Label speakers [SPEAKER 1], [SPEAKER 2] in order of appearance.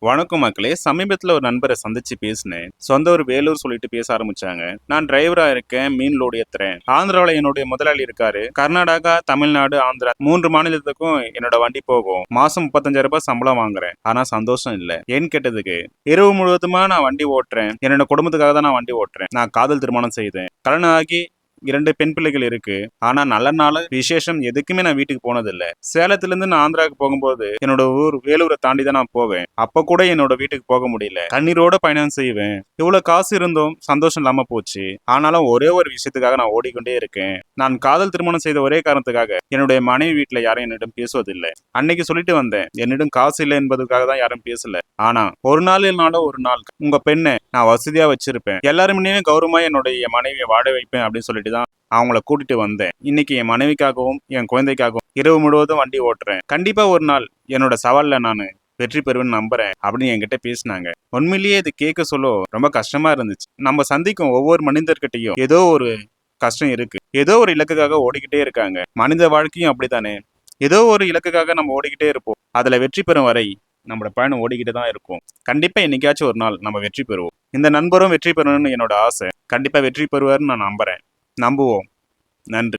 [SPEAKER 1] வணக்கம் மக்களே. சமீபத்துல ஒரு நண்பரை சந்திச்சு பேசினேன். சொந்த ஊர் வேலூர் சொல்லிட்டு பேச ஆரம்பிச்சாங்க. நான் டிரைவரா இருக்கேன், மீன் லோடு ஏத்துறேன். ஆந்திராவில என்னுடைய முதலாளி இருக்காரு. கர்நாடகா, தமிழ்நாடு, ஆந்திரா 3 மாநிலத்துக்கும் என்னோட வண்டி போகும். மாசம் 35,000 சம்பளம் வாங்குறேன். ஆனா சந்தோஷம் இல்ல. ஏன்னு கேட்டதுக்கு, இரவு முழுவதுமா நான் வண்டி ஓட்டுறேன். என்னோட குடும்பத்துக்காக தான் நான் வண்டி ஓட்டுறேன். நான் காதல் திருமணம் செய்தேன். கல்யாணம் ஆகி 2 பெண் பிள்ளைகள் இருக்கு. ஆனா நல்ல நாள் விசேஷம் எதுக்குமே நான் வீட்டுக்கு போனது இல்ல. சேலத்துல இருந்து நான் ஆந்திராவுக்கு போகும்போது என்னோட ஊர் வேலூரை தாண்டி தான் நான் போவேன். அப்ப கூட என்னோட வீட்டுக்கு போக முடியல. கண்ணீரோட பயணம் செய்வேன். இவ்வளவு காசு இருந்தும் சந்தோஷம் இல்லாம போச்சு. ஆனாலும் ஒரே ஒரு விஷயத்துக்காக நான் ஓடிக்கொண்டே இருக்கேன். நான் காதல் திருமணம் செய்த ஒரே காரணத்துக்காக என்னுடைய மனைவி வீட்டுல யாரும் என்னிடம் பேசுவதில்லை. அன்னைக்கு சொல்லிட்டு வந்தேன், என்னிடம் காசு இல்லை என்பதற்காக தான் யாரும் பேசல. ஆனா ஒரு நாள் இல்லைனாலும் ஒரு நாள் உங்க பெண்ணை நான் வசதியா வச்சிருப்பேன். எல்லாருமே கௌரவமா என்னுடைய மனைவியை வாழ வைப்பேன் அப்படின்னு சொல்லிட்டு தான் அவங்கள கூட்டிட்டு வந்தேன். இன்னைக்கு என் மனைவிக்காகவும் என் குழந்தைக்காகவும் இரவு முழுவதும் வண்டி ஓட்டுறேன். கண்டிப்பா ஒரு நாள் என்னோட சவால்ல நான் வெற்றி பெறுவேன்னு நம்புறேன் அப்படின்னு என்கிட்ட பேசினாங்க. உண்மையிலேயே இது கேட்க சொல்ல ரொம்ப கஷ்டமா இருந்துச்சு. நம்ம சந்திக்கும் ஒவ்வொரு மனிதர்கிட்டையும் ஏதோ ஒரு கஷ்டம் இருக்கு. ஏதோ ஒரு இலக்குக்காக ஓடிக்கிட்டே இருக்காங்க. மனித வாழ்க்கையும் அப்படித்தானே. ஏதோ ஒரு இலக்குக்காக நம்ம ஓடிக்கிட்டே இருப்போம். அதுல வெற்றி பெறும் வரை நம்மளோட பயணம் ஓடிக்கிட்டு தான் இருக்கும். கண்டிப்பா என்னைக்காச்சும் ஒரு நாள் நம்ம வெற்றி பெறுவோம். இந்த நண்பரும் வெற்றி பெறணும்னு என்னோட ஆசை. கண்டிப்பா வெற்றி பெறுவார்னு நான் நம்புறேன். நம்புவோம். நன்றி.